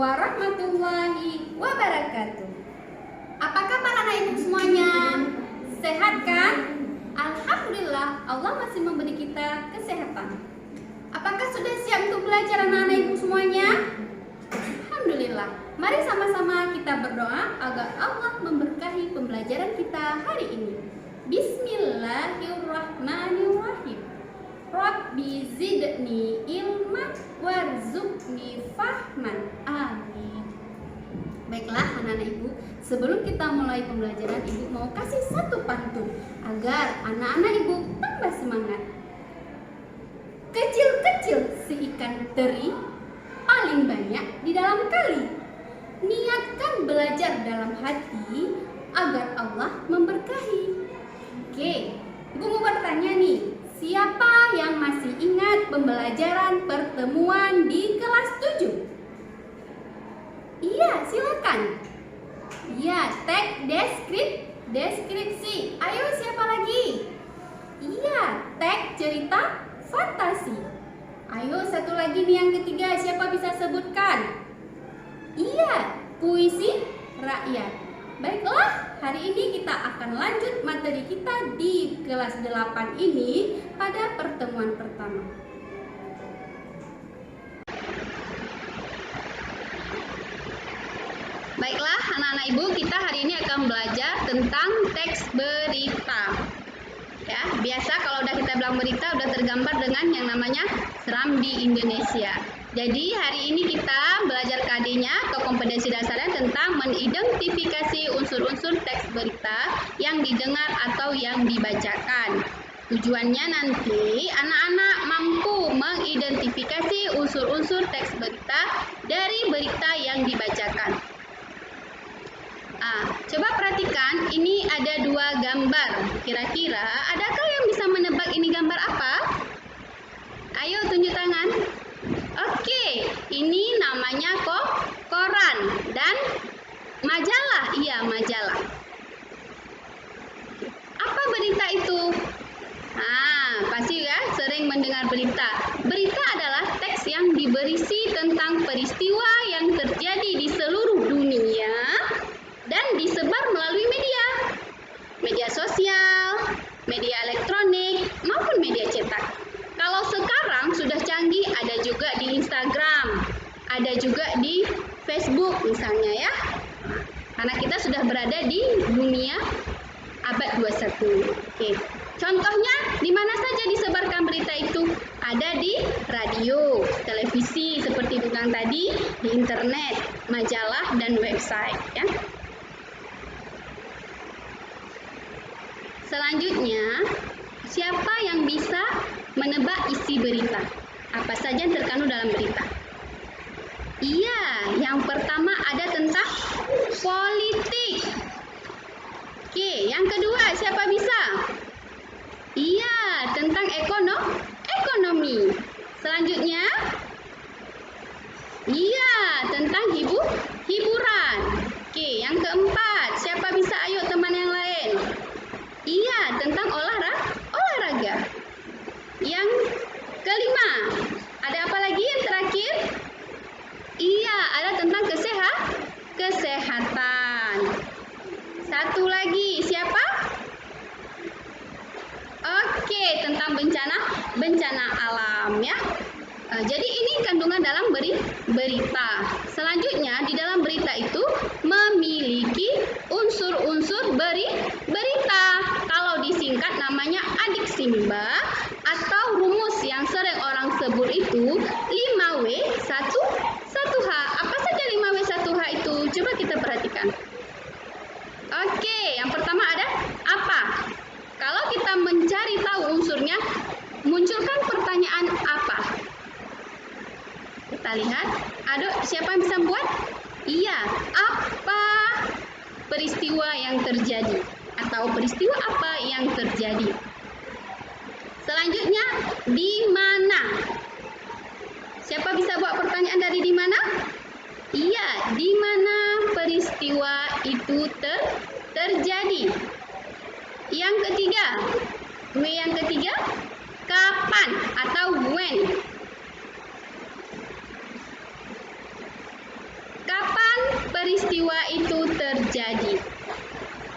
warahmatullahi wabarakatuh. Apakah para anak ibu semuanya sehat kan? Alhamdulillah, Allah masih memberi kita kesehatan. Apakah sudah siap untuk belajar anak-anak ibu semuanya? Alhamdulillah. Mari sama-sama kita berdoa agar Allah memberkahi pembelajaran kita hari ini. Bismillahirrahmanirrahim. Rabbi zidni ilman warzuqni fahman. Amin. Baiklah anak-anak ibu, sebelum kita mulai pembelajaran, ibu mau kasih satu pantun agar anak-anak ibu tambah semangat. Kecil-kecil si ikan teri, paling banyak di dalam kali. Niatkan belajar dalam hati agar Allah memberkahi. Oke, ibu mau bertanya nih, siapa yang masih ingat pembelajaran pertemuan di kelas 7? Iya, silakan. Iya, tag deskripsi. Ayo, siapa lagi? Iya, tag cerita fantasi. Ayo, satu lagi nih yang ketiga, siapa bisa sebutkan? Iya, puisi rakyat. Baiklah, hari ini kita akan lanjut materi kita di kelas 8 ini pada pertemuan pertama. Baiklah, anak-anak ibu, kita hari ini akan belajar tentang teks berita. Ya, biasa kalau udah kita bilang berita udah tergambar dengan yang namanya Serambi Indonesia. Jadi hari ini kita belajar KD-nya atau kompetensi dasarnya tentang mengidentifikasi unsur-unsur teks berita yang didengar atau yang dibacakan. Tujuannya nanti anak-anak mampu mengidentifikasi unsur-unsur teks berita dari berita yang dibacakan. Coba perhatikan, ini ada dua gambar. Kira-kira adakah yang bisa menebak ini gambar apa? Ayo tunjuk tangan. Oke, ini namanya koran dan majalah. Iya, majalah. Apa berita itu? Pasti ya sering mendengar berita. Berita adalah teks yang berisi tentang peristiwa yang terjadi di seluruh dunia dan disebar melalui media sosial, media elektronik, maupun media cetak. Kalau sekarang sudah canggih, ada juga di Instagram, ada juga di Facebook misalnya ya. Karena kita sudah berada di dunia abad 21. Oke. Contohnya, di mana saja disebarkan berita itu? Ada di radio, televisi seperti bukan tadi, di internet, majalah dan website ya. Selanjutnya, siapa yang bisa menebak isi berita? Apa saja yang terkandung dalam berita? Iya, yang pertama ada tentang politik. Oke, yang kedua siapa bisa? Iya, tentang ekonomi. Selanjutnya, iya, tentang hiburan. Oke, yang keempat, siapa bisa? Ayo teman yang lain. Iya, tentang olahraga. Yang kelima, ada apa lagi yang terakhir? Iya, ada tentang kesehatan. Satu lagi, siapa? Oke, tentang bencana alam ya. Jadi ini kandungan dalam berita. Selanjutnya di dalam berita itu memiliki unsur-unsur berita. Kalau disingkat namanya adik Simba atau rumus yang sering orang sebut itu 5W1H. Apa saja 5W1H itu? Coba kita perhatikan. Oke, yang pertama ada apa? Kalau kita mencari tahu unsurnya, munculkan pertanyaan apa? Kita lihat, siapa yang bisa buat? Iya, apa peristiwa yang terjadi? Atau peristiwa apa yang terjadi? Selanjutnya, di mana? Siapa bisa buat pertanyaan dari di mana? Iya, di mana peristiwa itu terjadi? Yang ketiga, kapan atau when?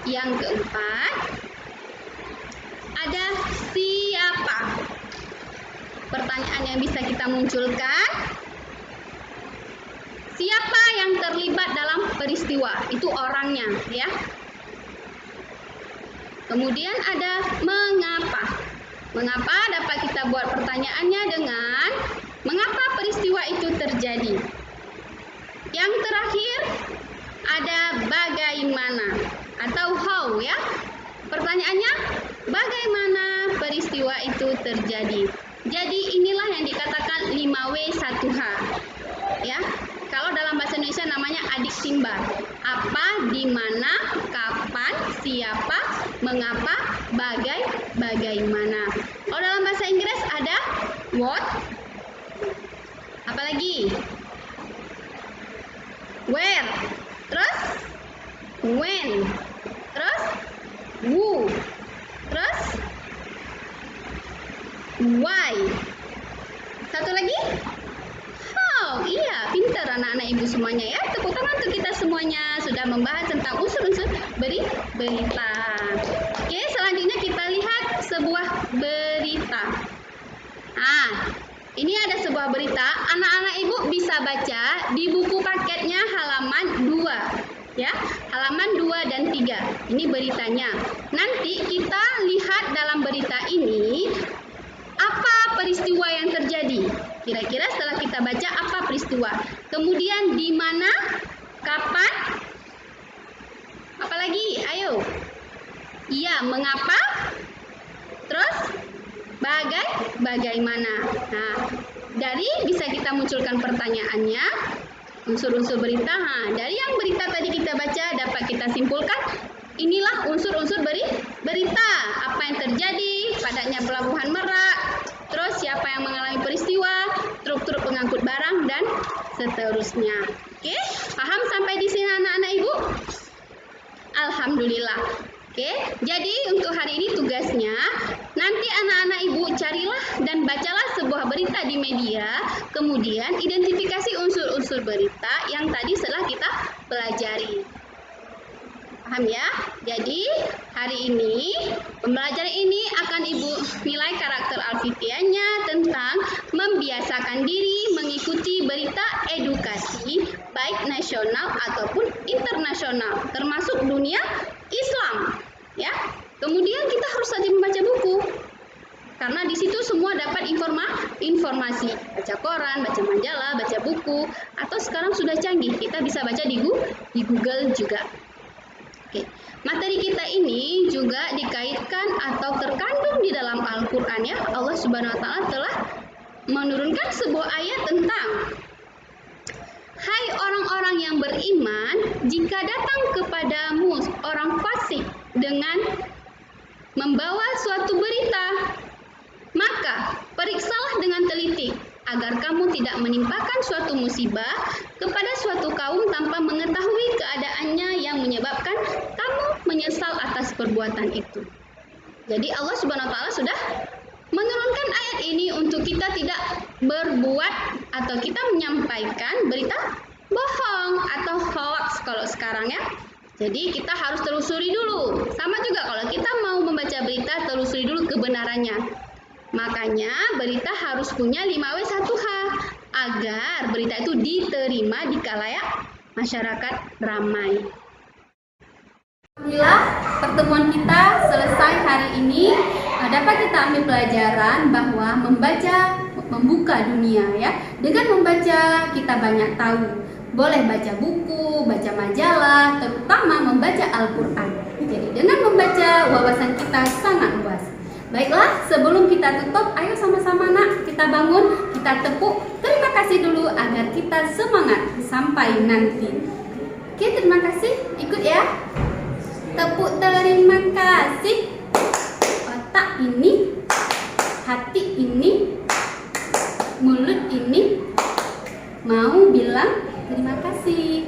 Yang keempat, ada siapa. Pertanyaan yang bisa kita munculkan, siapa yang terlibat dalam peristiwa? Itu orangnya, ya. Kemudian ada mengapa. Mengapa dapat kita buat pertanyaannya dengan mengapa peristiwa itu terjadi. Yang terakhir ada bagaimana atau how, ya. Pertanyaannya, bagaimana peristiwa itu terjadi. Jadi inilah yang dikatakan 5W1H, ya. Kalau dalam bahasa Indonesia namanya adik timba. Apa, di mana, kapan, siapa, mengapa, bagaimana. Kalau dalam bahasa Inggris ada what, apalagi where, terus when, terus who, terus why. Satu lagi, how. Iya, pintar anak-anak ibu semuanya, ya. Tepuk tangan untuk kita semuanya sudah membahas tentang unsur-unsur berita. Oke, selanjutnya kita lihat sebuah berita. Ini ada sebuah berita, anak-anak ibu bisa baca di buku paketnya halaman 2, ya. Halaman 2 dan 3. Ini beritanya. Nanti kita lihat dalam berita ini apa peristiwa yang terjadi. Kira-kira setelah kita baca apa peristiwa. Kemudian di mana, kapan, apalagi, ayo. Iya, mengapa, terus bagaimana. Nah, dari bisa kita munculkan pertanyaannya, unsur-unsur berita. Dari yang berita tadi kita baca dapat kita simpulkan, inilah unsur-unsur berita. Apa yang terjadi, padatnya pelabuhan Merak, terus siapa yang mengalami peristiwa, truk-truk pengangkut barang, dan seterusnya. Oke, paham sampai di sini anak-anak ibu? Alhamdulillah. Oke, jadi untuk hari ini tugasnya, nanti anak-anak ibu carilah dan bacalah sebuah berita di media, kemudian identifikasi unsur-unsur berita yang tadi setelah kita pelajari. Paham ya? Jadi hari ini pembelajaran ini akan ibu nilai karakter alfitiannya tentang membiasakan diri mengikuti berita edukasi baik nasional ataupun internasional, termasuk dunia Islam, ya. Kemudian kita harus rajin membaca buku. Karena di situ semua dapat informasi, baca koran, baca majalah, baca buku, atau sekarang sudah canggih, kita bisa baca di Google juga. Oke, materi kita ini juga dikaitkan atau terkandung di dalam Al-Quran, ya. Allah Subhanahu wa Ta'ala telah menurunkan sebuah ayat tentang, hai orang-orang yang beriman, jika datang kepadamu orang fasik dengan membawa suatu berita, maka periksalah dengan teliti agar kamu tidak menimpakan suatu musibah kepada suatu kaum tanpa mengetahui keadaannya yang menyebabkan kamu menyesal atas perbuatan itu. Jadi Allah Subhanahu wa Ta'ala sudah menurunkan ayat ini untuk kita tidak berbuat atau kita menyampaikan berita bohong atau hoax kalau sekarang, ya. Jadi kita harus telusuri dulu. Sama juga kalau kita mau membaca berita, telusuri dulu kebenarannya. Makanya berita harus punya 5W1H agar berita itu diterima di khalayak masyarakat ramai. Alhamdulillah, pertemuan kita selesai hari ini. Dapat kita ambil pelajaran bahwa membuka dunia, ya. Dengan membaca kita banyak tahu. Boleh baca buku, baca majalah, terutama membaca Al-Quran. Jadi dengan membaca wawasan kita sangat luas. Baiklah, sebelum kita tutup, ayo sama-sama nak, kita bangun, kita tepuk. Terima kasih dulu agar kita semangat sampai nanti. Oke, terima kasih. Ikut ya. Tepuk terima kasih. Otak ini, hati ini, mulut ini mau bilang terima kasih.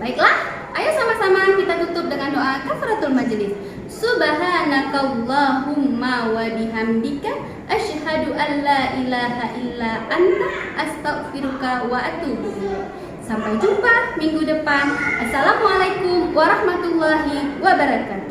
Baiklah, ayo sama-sama kita tutup dengan doa kafaratul majelis. Subhanakallahumma wa bihamdika asyhadu an la ilaha illa anta astaghfiruka wa atubu ilaik. Sampai jumpa minggu depan. Assalamualaikum warahmatullahi wabarakatuh.